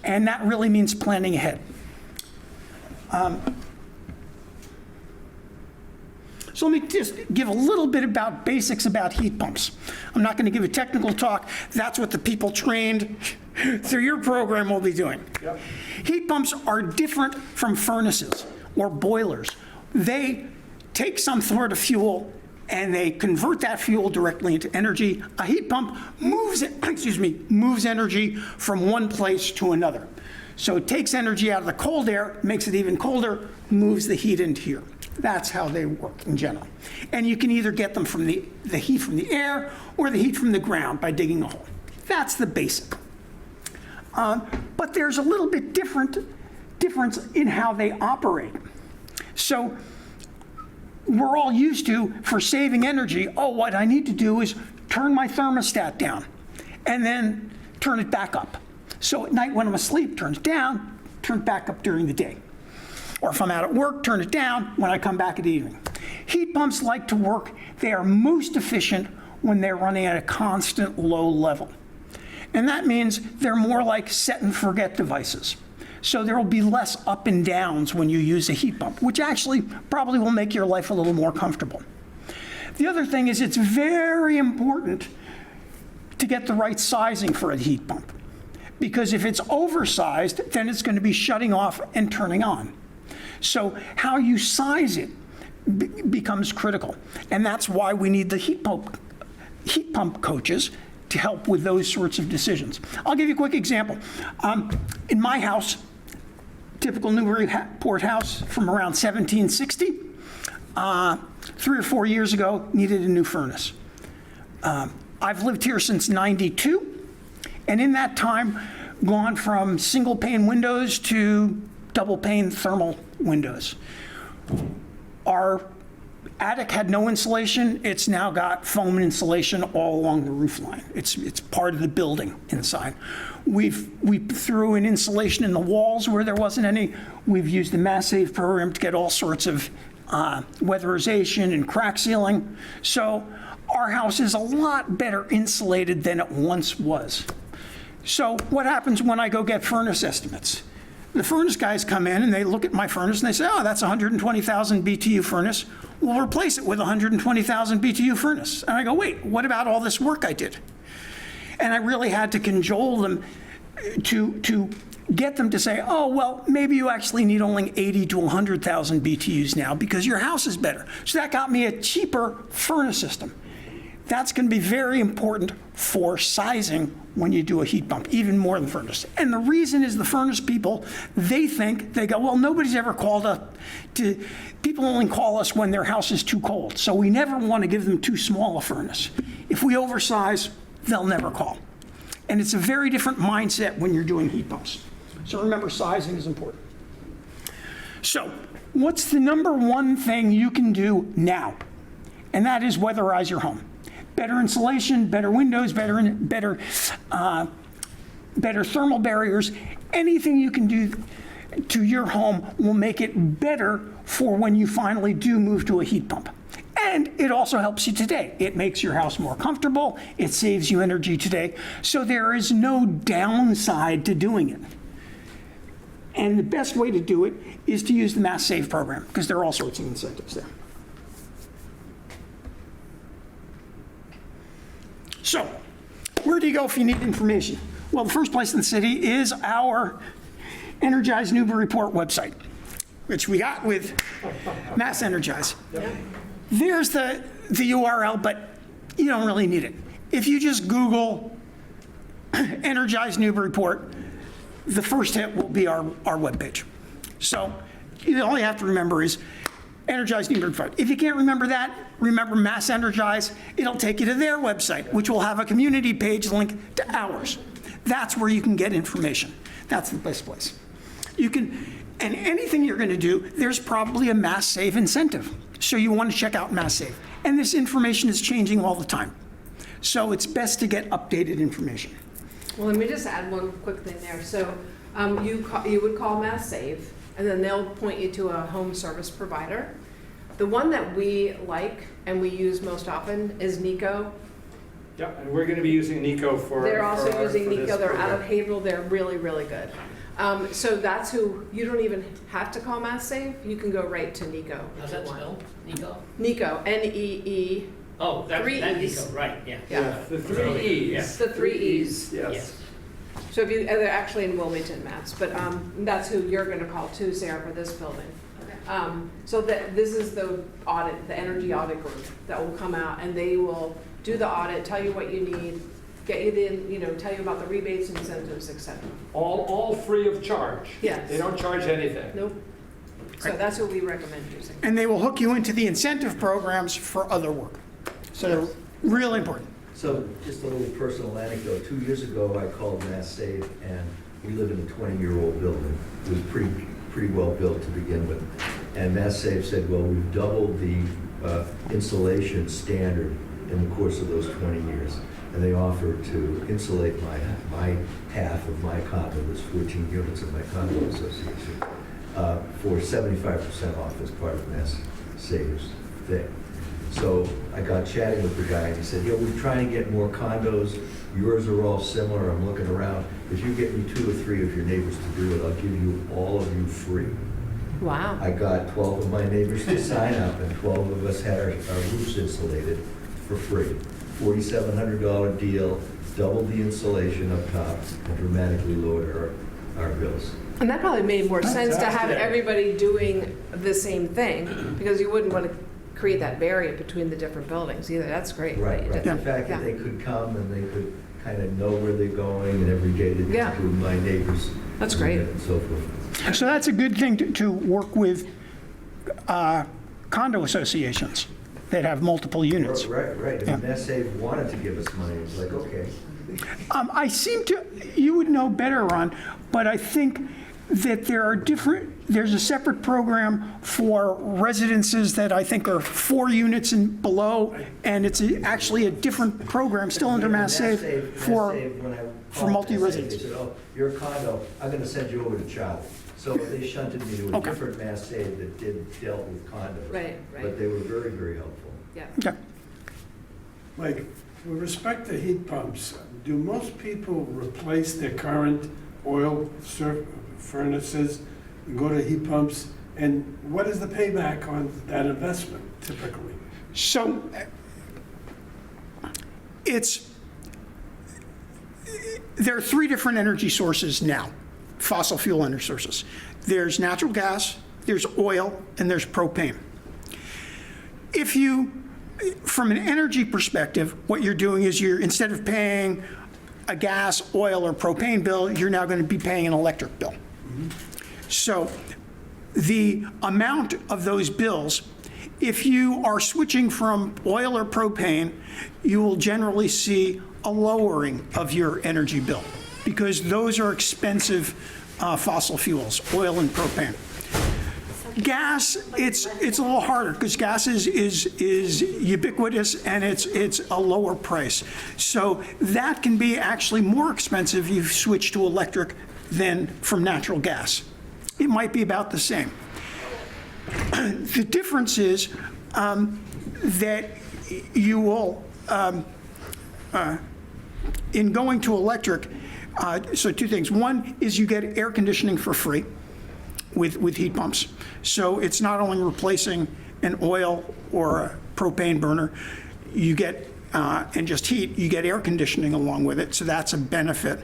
And that really means planning ahead. So let me just give a little bit about basics about heat pumps. I'm not going to give a technical talk. That's what the people trained through your program will be doing. Yep. Heat pumps are different from furnaces or boilers. They take some sort of fuel and they convert that fuel directly into energy. A heat pump moves energy from one place to another. So it takes energy out of the cold air, makes it even colder, moves the heat into here. That's how they work in general. And you can either get them from the heat from the air or the heat from the ground by digging a hole. That's the basic. But there's a little bit difference in how they operate. So we're all used to, for saving energy, what I need to do is turn my thermostat down and then turn it back up. So at night when I'm asleep, turn it down, turn it back up during the day. Or if I'm out at work, turn it down when I come back at evening. Heat pumps like to work. They are most efficient when they're running at a constant low level. And that means they're more like set and forget devices. So there will be less up and downs when you use a heat pump, which actually probably will make your life a little more comfortable. The other thing is it's very important to get the right sizing for a heat pump. Because if it's oversized, then it's going to be shutting off and turning on. So how you size it becomes critical. And that's why we need the heat pump coaches to help with those sorts of decisions. I'll give you a quick example. In my house, typical Newburyport house from around 1760, 3 or 4 years ago, needed a new furnace. I've lived here since '92, and in that time, gone from single pane windows to double pane thermal windows. Our attic had no insulation. It's now got foam insulation all along the roof line. It's part of the building inside. We threw in insulation in the walls where there wasn't any. We've used the Mass Save program to get all sorts of weatherization and crack sealing. So our house is a lot better insulated than it once was. So what happens when I go get furnace estimates? The furnace guys come in and they look at my furnace and they say, that's a 120,000 BTU furnace. We'll replace it with a 120,000 BTU furnace. And I go, wait, what about all this work I did? And I really had to cajole them to get them to say, well, maybe you actually need only 80 to 100,000 BTUs now because your house is better. So that got me a cheaper furnace system. That's going to be very important for sizing when you do a heat pump, even more than furnace. And the reason is the furnace people, they go, well, nobody's ever called up to, people only call us when their house is too cold. So we never want to give them too small a furnace. If we oversize, they'll never call. And it's a very different mindset when you're doing heat pumps. So remember, sizing is important. So what's the number one thing you can do now? And that is weatherize your home. Better insulation, better windows, better thermal barriers. Anything you can do to your home will make it better for when you finally do move to a heat pump. And it also helps you today. It makes your house more comfortable. It saves you energy today. So there is no downside to doing it. And the best way to do it is to use the Mass Save program because there are all sorts of incentives there. So, where do you go if you need information? Well, the first place in the city is our Energize Newburyport website, which we got with Mass Energize. There's the URL, but you don't really need it. If you just Google Energize Newburyport, the first hit will be our webpage. So, all you have to remember is Energize Newburyport. If you can't remember that, remember Mass Energize. It'll take you to their website, which will have a community page linked to ours. That's where you can get information. That's the best place. And anything you're going to do, there's probably a Mass Save incentive. So you want to check out Mass Save. And this information is changing all the time. So it's best to get updated information. Well, let me just add one quick thing there. So You would call Mass Save, and then they'll point you to a home service provider. The one that we like and we use most often is Nico. Yeah, and we're going to be using Nico for. They're also using for this Nico. They're out of program. Haverhill. They're really, really good. So that's who, you don't even have to call Mass Save. You can go right to Nico. How's that spelled? Nico? Nico, N-E-E. Oh, that Three Nico, E's. right, yeah. Yeah. The 3 E's. Yeah. The 3 E's. Yes. So if you, they're actually in Wilmington, Mass, but that's who you're going to call too, Sarah, for this building. So this is the audit, the energy audit group that will come out, and they will do the audit, tell you what you need, get you the, tell you about the rebates, incentives, et cetera. All free of charge. Yes. They don't charge anything. Nope. So that's what we recommend using. And they will hook you into the incentive programs for other work. So they're really important. So just a little personal anecdote. 2 years ago, I called Mass Save, and we live in a 20-year-old building. It was pretty well built to begin with. And Mass Save said, well, we've doubled the insulation standard in the course of those 20 years. And they offered to insulate my half of my condo, there's 14 units of my condo association, for 75% off as part of Mass Save's thing. So I got chatting with the guy, and he said, we're trying to get more condos. Yours are all similar. I'm looking around. If you get me 2 or 3 of your neighbors to do it, I'll give you all of you free. Wow. I got 12 of my neighbors to sign up, and 12 of us had our roofs insulated for free. $4,700 deal, doubled the insulation up top, and dramatically lowered our bills. And that probably made more sense to have Fantastic. everybody doing the same thing, because you wouldn't want to create that barrier between the different buildings either. That's great. Right. You did The that. fact that they could come and they could kind of know where they're going, and every day they Yeah. talk to my neighbors. That's great. And so forth. So that's a good thing to work with condo associations that have multiple units. Right. Yeah. And Mass Save wanted to give us money. It was like, okay. I seem to, you would know better, Ron, but I think that there's a separate program for residences that I think are 4 units and below, and it's actually a different program, still under Mass Save, for multi-residents. They said, you're a condo, I'm going to send you over to Charlie. So they shunted me to a Okay. different Mass Save that dealt with condos. Right. But they were very, very helpful. Yeah. Okay. Like, with respect to heat pumps, do most people replace their current oil furnaces and go to heat pumps? And what is the payback on that investment typically? So there are 3 different energy sources now, fossil fuel energy sources. There's natural gas, there's oil, and there's propane. If you, from an energy perspective, what you're doing is instead of paying a gas, oil, or propane bill, you're now going to be paying an electric bill. So the amount of those bills, if you are switching from oil or propane, you will generally see a lowering of your energy bill because those are expensive fossil fuels, oil and propane. Gas, it's a little harder because gas is ubiquitous and it's a lower price. So that can be actually more expensive if you switch to electric than from natural gas. It might be about the same. The difference is that you will, in going to electric, so 2 things. One is you get air conditioning for free with heat pumps. So it's not only replacing an oil or a propane burner, you get, and just heat, you get air conditioning along with it. So that's a benefit.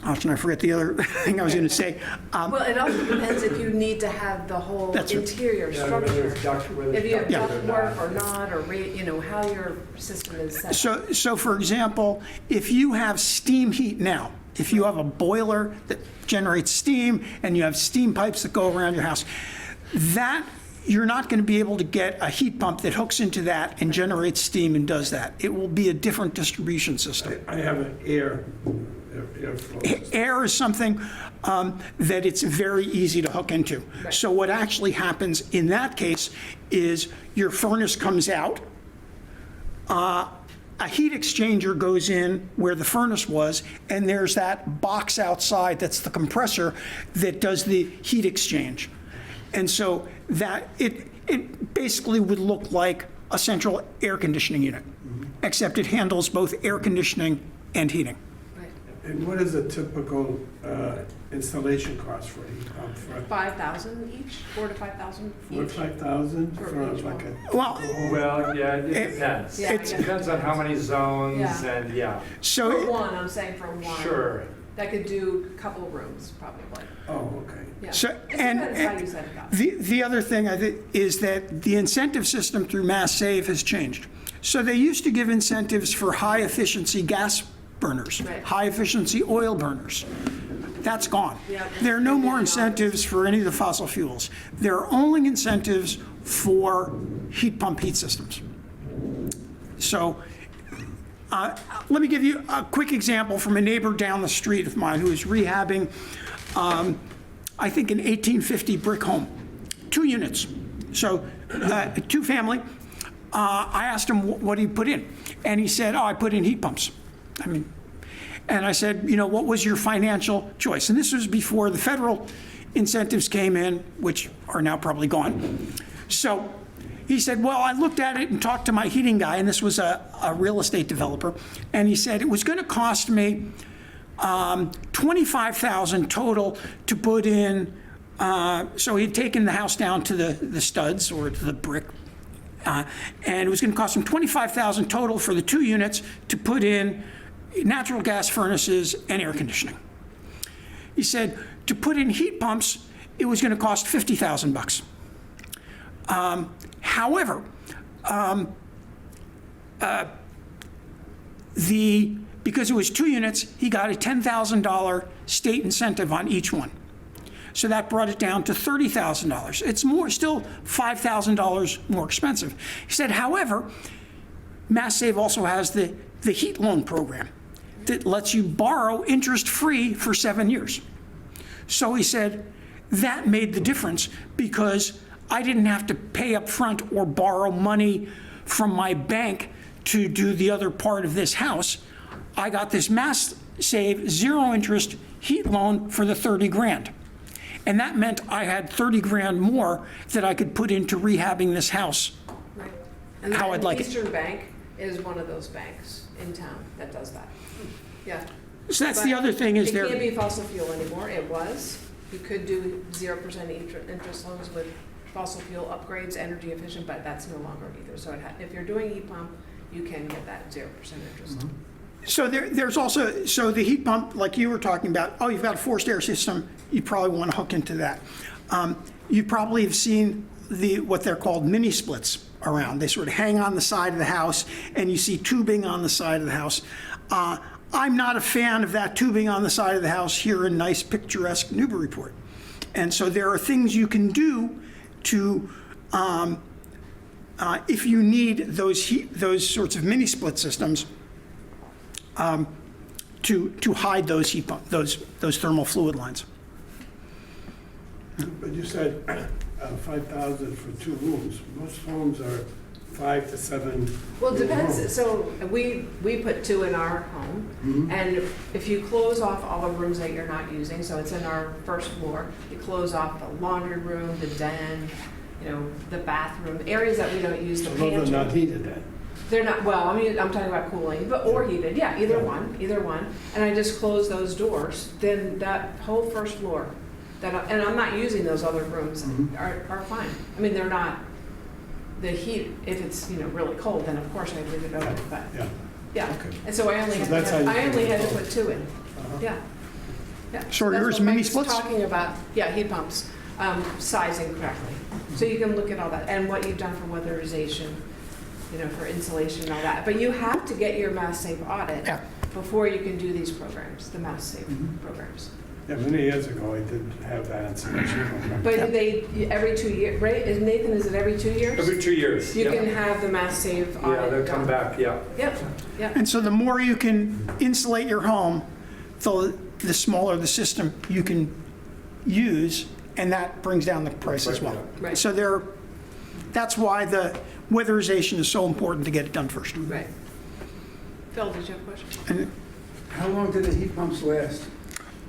How can I forget the other thing I was going to say? Well, it also depends if you need to have the whole That's right. interior Yeah, whether structure. it's whether If you have ducted duct work or not, or how your system is set up. So for example, if you have steam heat now, if you have a boiler that generates steam and you have steam pipes that go around your house, that you're not going to be able to get a heat pump that hooks into that and generates steam and does that. It will be a different distribution system. I have an airflow system. Air is something that it's very easy to hook into. So what actually happens in that case is your furnace comes out a heat exchanger goes in where the furnace was, and there's that box outside that's the compressor that does the heat exchange. And so that, it basically would look like a central air conditioning unit, except it handles both air conditioning and heating. And what is a typical installation cost for a heat pump? For 5,000 each, 4,000 to 5,000 each. 5,000 For for each like one. a... Well, yeah, it depends. Yeah, It depends on how many zones Yeah. and, yeah. So, For one, I'm saying for one. Sure. That could do a couple of rooms, probably. Oh, okay. Yeah. So- It and- depends how you set it up. the other thing I think is that the incentive system through Mass Save has changed. So they used to give incentives for high-efficiency gas burners, Right. high-efficiency oil burners. That's gone. Yeah. There are no more incentives for any of the fossil fuels. There are only incentives for heat pump heat systems. So let me give you a quick example from a neighbor down the street of mine who is rehabbing, I think, an 1850 brick home, 2 units. So 2 family. I asked him what he put in, and he said, "Oh, I put in heat pumps." And I said, what was your financial choice? And this was before the federal incentives came in, which are now probably gone. So he said, well, I looked at it and talked to my heating guy, and this was a real estate developer, and he said it was going to cost me $25,000 total to put in. So he'd taken the house down to the studs or to the brick, and it was going to cost him $25,000 total for the 2 units to put in natural gas furnaces and air conditioning. He said to put in heat pumps, it was going to cost $50,000. However, because it was 2 units, he got a $10,000 state incentive on each one. So that brought it down to $30,000. It's still $5,000 more expensive. He said, however, Mass Save also has the heat loan program that lets you borrow interest-free for 7 years. So he said, that made the difference because I didn't have to pay up front or borrow money from my bank to do the other part of this house. I got this Mass Save 0 interest heat loan for the 30 grand. And that meant I had 30 grand more that I could put into rehabbing this house Right. And how I'd like it. Eastern Bank is one of those banks in town that does that. Yeah. So that's the But other thing is It can't there, be fossil fuel anymore. It was. You could do 0% interest loans with fossil fuel upgrades, energy efficient, but that's no longer either. So if you're doing heat pump, you can get that 0% interest loan. so there's also, so the heat pump, like you were talking about, oh, you've got a forced air system, you probably want to hook into that. You probably have seen what they're called mini splits around. They sort of hang on the side of the house, and you see tubing on the side of the house. I'm not a fan of that tubing on the side of the house here in nice picturesque Newburyport. And so there are things you can do to, if you need those sorts of mini split systems, to hide those heat pump, those thermal fluid lines. But you said 5,000 for 2 rooms. Most homes are 5 to 7. Well, it depends. rooms. So we put 2 in our home, and if you close off all the rooms that you're not using, so it's in our first floor, you close off the laundry room, the den, the bathroom, areas that we don't use, the So pantry. those are not heated then? They're not, well, I'm talking about cooling, or heated, yeah, either one. And I just close those doors, then that whole first floor, and I'm not using those other rooms, are fine. I mean, they're not, the heat, if it's, really cold, then of course I leave it open, but, yeah. Okay. And so I only So had that's how you to keep it put 2 in, yeah. Yeah. So are that's yours what mini Mike's splits? talking about, yeah, heat pumps, sizing correctly. So you can look at all that, and what you've done for weatherization, for insulation and all that. But you have to get your Mass Save audit Yeah. before you can do these programs, the Mass Save programs. Yeah, many years ago, I did have that insulation program. But every 2 years, right? Nathan, is it every 2 years? Every 2 years. You Yep. can have the Mass Save audit Yeah, they'll done. come back, yeah. Yep. And so the more you can insulate your home, the smaller the system you can use, and that brings down the price as well. Right. So that's why the weatherization is so important to get it done first. Right. Phil, did you have a question? How long do the heat pumps last?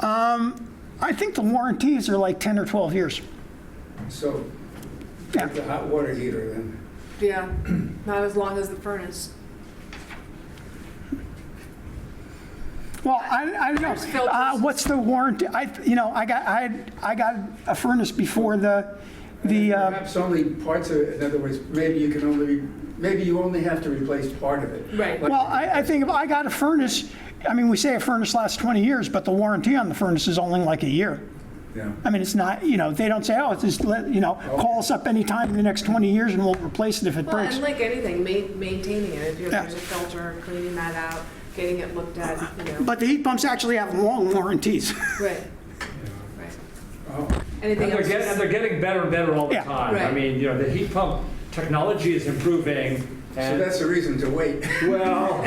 I think the warranties are like 10 or 12 years. So, Yeah. like the hot water heater then? Yeah, not as long as the furnace. Well, I don't Filters. know. What's the warranty? I got a furnace before the Perhaps only parts of it, in other words, maybe you only have to replace part of it. Right. Like- well, I think if I got a furnace, I mean, we say a furnace lasts 20 years, but the warranty on the furnace is only like a year. Yeah. I mean, it's not, they don't say, oh, it's just, call us up anytime in the next 20 years and we'll replace it if it Well, breaks. and like anything, maintaining it, if Yeah. there's a filter, cleaning that out, getting it looked at, But the heat pumps actually have long warranties. Right. Right. Oh. Anything else? And they're getting better and better all the Yeah. time. I Right. mean, the heat pump technology is improving. So And that's the reason to wait. well,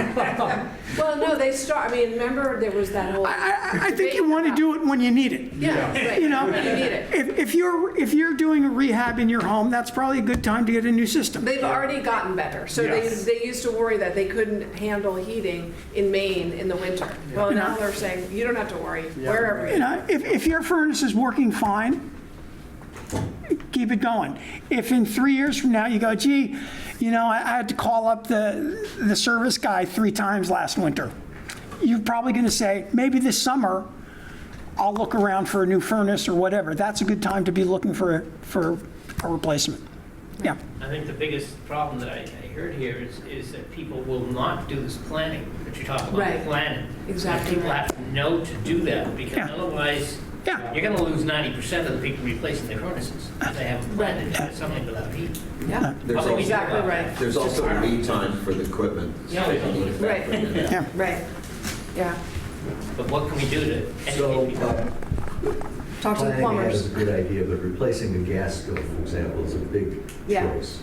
Well, no, remember there was that whole. I think you want to do it when you need it. Yeah, right. You know, When you need it. if you're doing a rehab in your home, that's probably a good time to get a new system. They've already gotten better. So Yes. they used to worry that they couldn't handle heating in Maine in the winter. Well, now they're saying, you don't have to worry, wherever. You know, if your furnace is working fine, keep it going. If in 3 years from now you go, gee, I had to call up the service guy 3 times last winter, you're probably going to say, maybe this summer I'll look around for a new furnace or whatever. That's a good time to be looking for a replacement. Yeah. I think the biggest problem that I heard here is that people will not do this planning, that you talk about Right. planning. Exactly And people right. have to know to do that, because Yeah. otherwise, Yeah. you're going to lose 90% of the people replacing their furnaces. If they haven't planned it, it's something without heat. Yeah, There's What can we do exactly about right. that? There's also a lead time for the equipment. Yeah. Right. Yeah. Right. Yeah. But what can we do to So, educate people? Talk to the planning plumbers. is a good idea, but replacing a gas stove, for example, is a big Yeah. choice.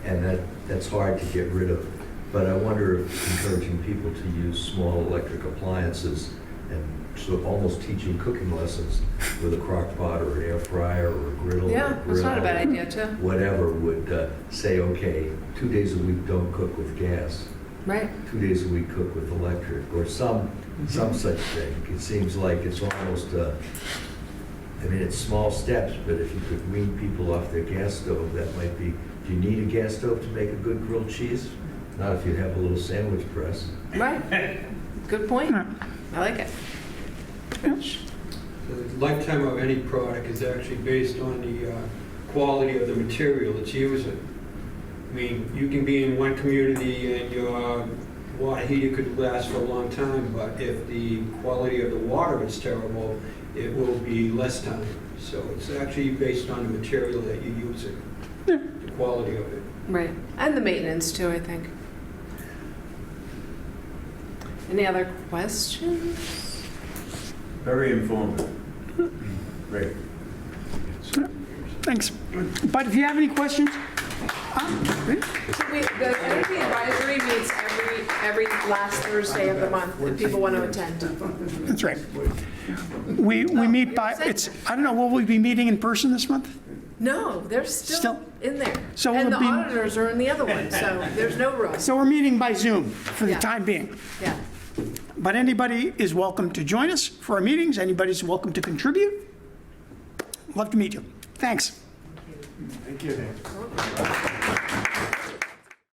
And that's hard to get rid of. But I wonder if encouraging people to use small electric appliances and so almost teaching cooking lessons with a crock pot or an air fryer or a griddle. or Yeah, a that's not a grill, bad idea, too. Whatever would say, okay, 2 days a week don't cook with gas. Right. 2 days a week cook with electric, or some such thing. It seems like it's almost, it's small steps, but if you could wean people off their gas stove, that might be, do you need a gas stove to make a good grilled cheese? Not if you have a little sandwich press. Right. Good point. I like it. The lifetime of any product is actually based on the quality of the material that's using. I mean, you can be in one community and your water heater could last for a long time, but if the quality of the water is terrible, it will be less time. So it's actually based on the material that you're using, the quality of it. Right. And the maintenance, too, I think. Any other questions? Very informative. Great. Thanks. But if you have any questions, So the Energy Advisory meets every last Thursday of the month, if people want to attend. that's right. We meet by, I don't know, will we be meeting in person this month? No, they're still Still? in there. So And will the it be- auditors are in the other one, so there's no room. So we're meeting by Zoom for the Yeah. time being. Yeah. But anybody is welcome to join us for our meetings. Anybody's welcome to contribute. Love to meet you. Thanks. Thank you.